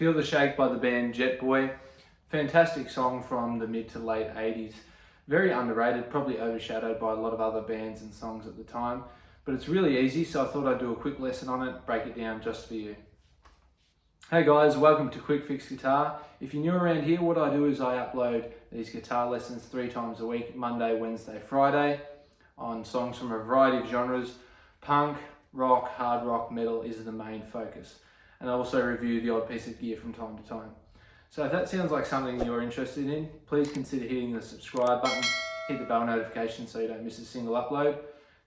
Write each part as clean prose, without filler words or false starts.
Feel the Shake by the band Jet Boy. Fantastic song from the mid to late 80s. Very underrated, probably overshadowed by a lot of other bands and songs at the time. But it's really easy, so I thought I'd do a quick lesson on it, break it down just for you. Hey guys, welcome to Quick Fix Guitar. If you're new around here, what I do is I upload these guitar lessons 3 times a week, Monday, Wednesday, Friday, on songs from a variety of genres. Punk, rock, hard rock, metal is the main focus. And I also review the odd piece of gear from time to time. So if that sounds like something you're interested in, please consider hitting the subscribe button, hit the bell notification so you don't miss a single upload.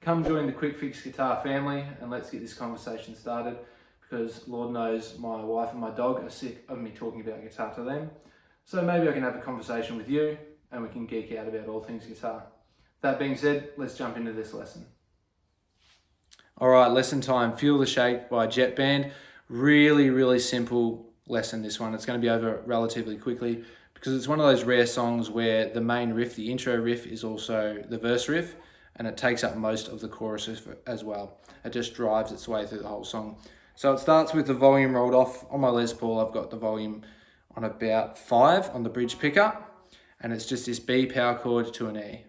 Come join the Quick Fix Guitar family and let's get this conversation started, because Lord knows my wife and my dog are sick of me talking about guitar to them. So maybe I can have a conversation with you and we can geek out about all things guitar. That being said, let's jump into this lesson. All right, lesson time. Feel the Shake by Jet Band. Really simple lesson, this one. It's going to be over relatively quickly because it's one of those rare songs where the main riff, the intro riff, is also the verse riff, and it takes up most of the chorus as well. It just drives its way through the whole song. So it starts with the volume rolled off. On my Les Paul, I've got the volume on about 5 on the bridge pickup, and it's just this B power chord to an E.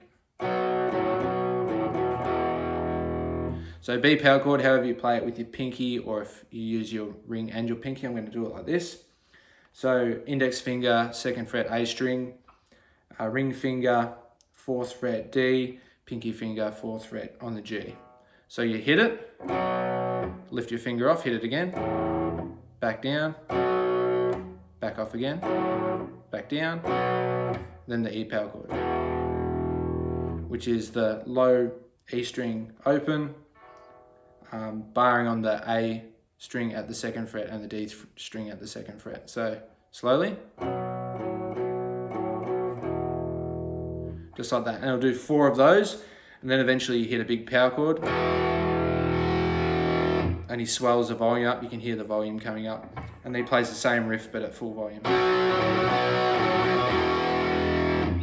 So B power chord, however you play it with your pinky, or if you use your ring and your pinky, I'm going to do it like this. So index finger, 2nd fret A string, ring finger, 4th fret D, pinky finger, 4th fret on the G. So you hit it, lift your finger off, hit it again, back down, back off again, back down, then the E power chord, which is the low E string open, barring on the A string at the 2nd fret and the D string at the 2nd fret. So slowly, just like that. And it'll do 4 of those, and then eventually you hit a big power chord and he swells the volume up. You can hear the volume coming up, and then he plays the same riff but at full volume.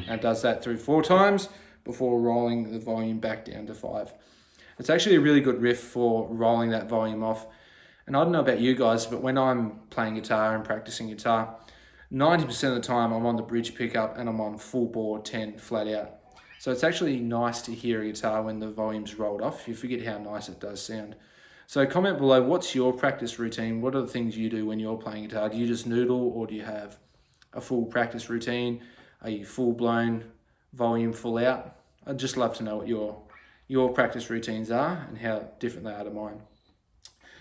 And does that through 4 times before rolling the volume back down to 5. It's actually a really good riff for rolling that volume off. And I don't know about you guys, but when I'm playing guitar and practicing guitar, 90% of the time I'm on the bridge pickup and I'm on full bore 10 flat out. So it's actually nice to hear a guitar when the volume's rolled off. You forget how nice it does sound. So comment below, what's your practice routine? What are the things you do when you're playing guitar? Do you just noodle, or do you have a full practice routine? Are you full blown volume full out? I'd just love to know what your practice routines are and how different they are to mine.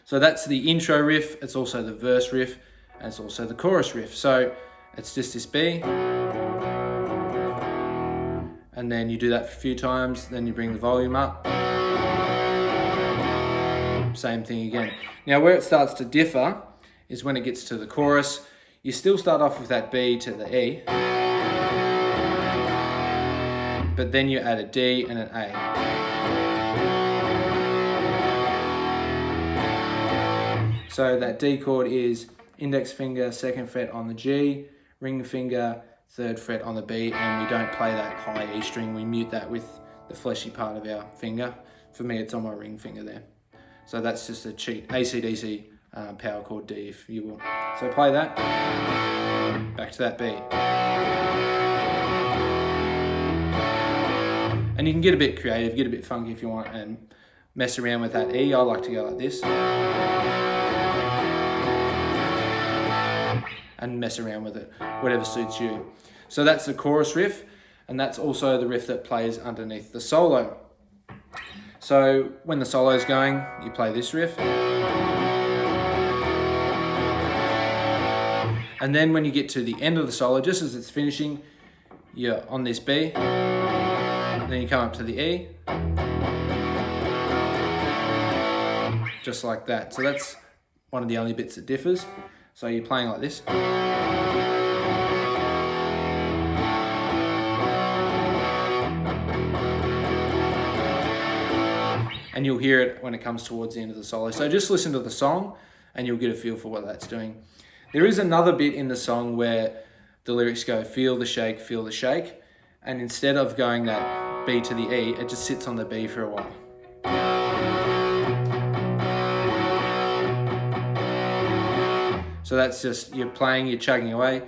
So that's the intro riff, it's also the verse riff, and it's also the chorus riff. So it's just this B, and then you do that for a few times, then you bring the volume up, same thing again. Now where it starts to differ is when it gets to the chorus. You still start off with that B to the E, but then you add a D and an A. So that D chord is index finger, 2nd fret on the G, ring finger, 3rd fret on the B, and we don't play that high E string. We mute that with the fleshy part of our finger. For me, it's on my ring finger there. So that's just a cheat AC/DC power chord D, if you will. So play that, back to that B. And you can get a bit creative, get a bit funky if you want, and mess around with that E. I like to go like this. And mess around with it, whatever suits you. So that's the chorus riff, and that's also the riff that plays underneath the solo. So when the solo is going, you play this riff. And then when you get to the end of the solo, just as it's finishing, you're on this B, and then you come up to the E, just like that. So that's one of the only bits that differs. So you're playing like this. And you'll hear it when it comes towards the end of the solo. So just listen to the song and you'll get a feel for what that's doing. There is another bit in the song where the lyrics go, feel the shake, and instead of going that B to the E, it just sits on the B for a while. So that's just, you're playing, you're chugging away.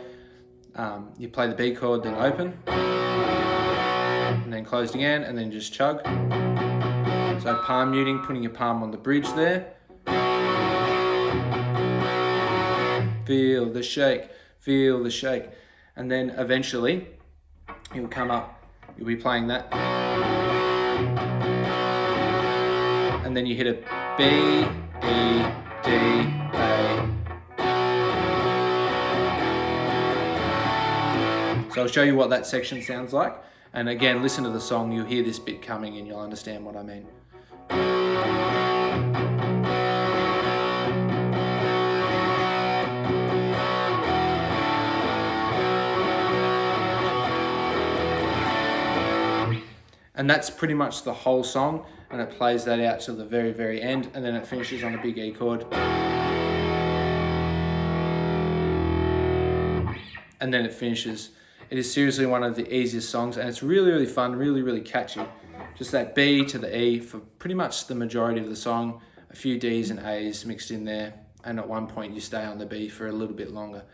You play the B chord, then open, and then closed again, and then just chug. So palm muting, putting your palm on the bridge there. Feel the shake, feel the shake. And then eventually, you'll come up, you'll be playing that. And then you hit a B, E, D, A. So I'll show you what that section sounds like. And again, listen to the song, you'll hear this bit coming and you'll understand what I mean. And that's pretty much the whole song, and it plays that out till the very, very end, and then it finishes on a big E chord. And then it finishes. It is seriously one of the easiest songs, and it's really, really fun, really, really catchy. Just that B to the E for pretty much the majority of the song, a few Ds and As mixed in there, and at one point you stay on the B for a little bit longer.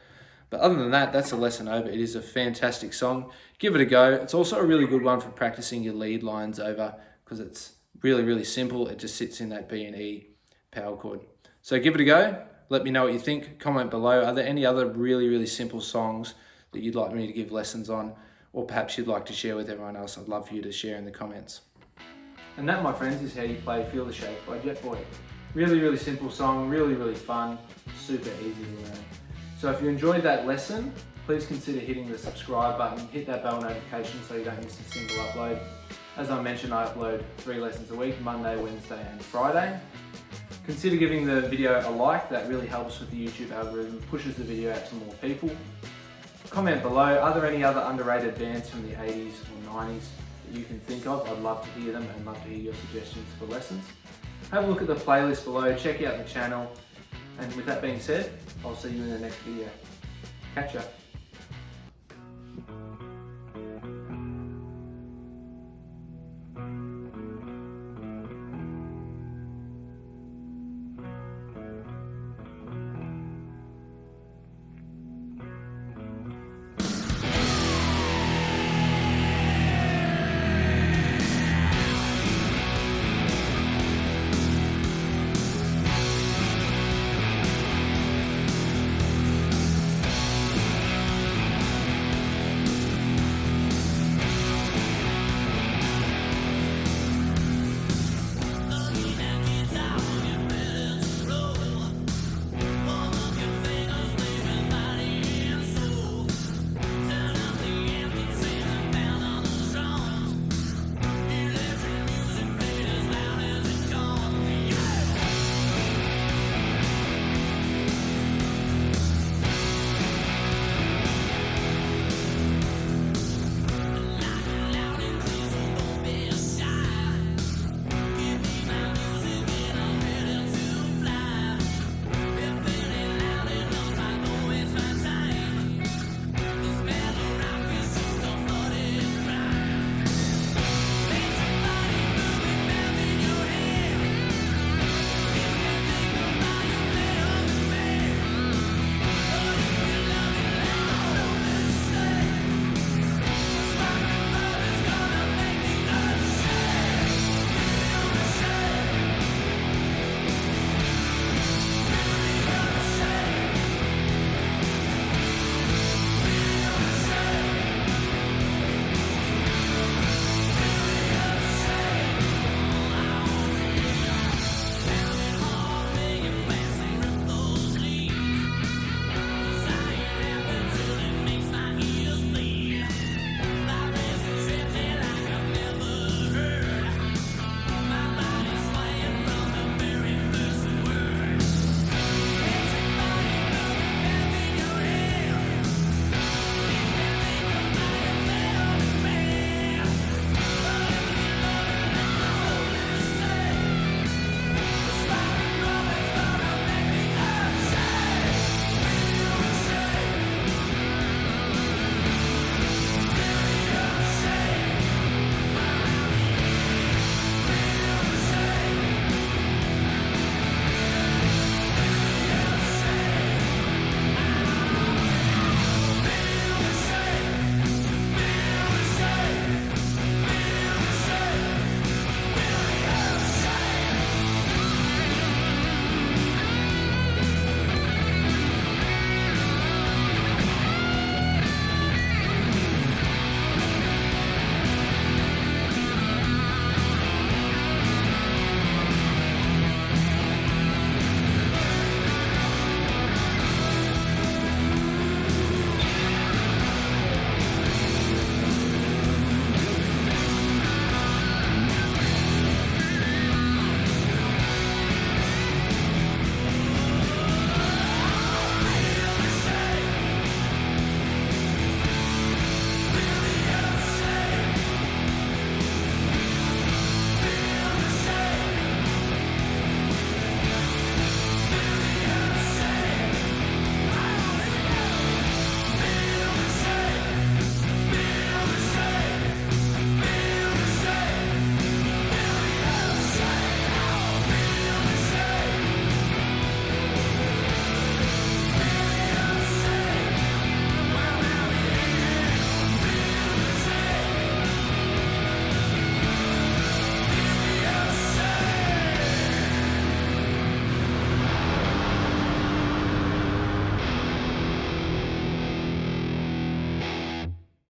But other than that, that's a lesson over. It is a fantastic song. Give it a go. It's also a really good one for practicing your lead lines over, because it's really, really simple. It just sits in that B and E power chord. So give it a go. Let me know what you think. Comment below. Are there any other really, really simple songs that you'd like me to give lessons on, or perhaps you'd like to share with everyone else? I'd love for you to share in the comments. And that, my friends, is how you play Feel the Shake by Jetboy. Really, really simple song, really, really fun, super easy to learn. So if you enjoyed that lesson, please consider hitting the subscribe button, hit that bell notification so you don't miss a single upload. As I mentioned, I upload 3 lessons a week, Monday, Wednesday and Friday. Consider giving the video a like, that really helps with the YouTube algorithm, pushes the video out to more people. Comment below, are there any other underrated bands from the 80s or 90s that you can think of? I'd love to hear them and love to hear your suggestions for lessons. Have a look at the playlist below, check out the channel, and with that being said, I'll see you in the next video. Catch ya.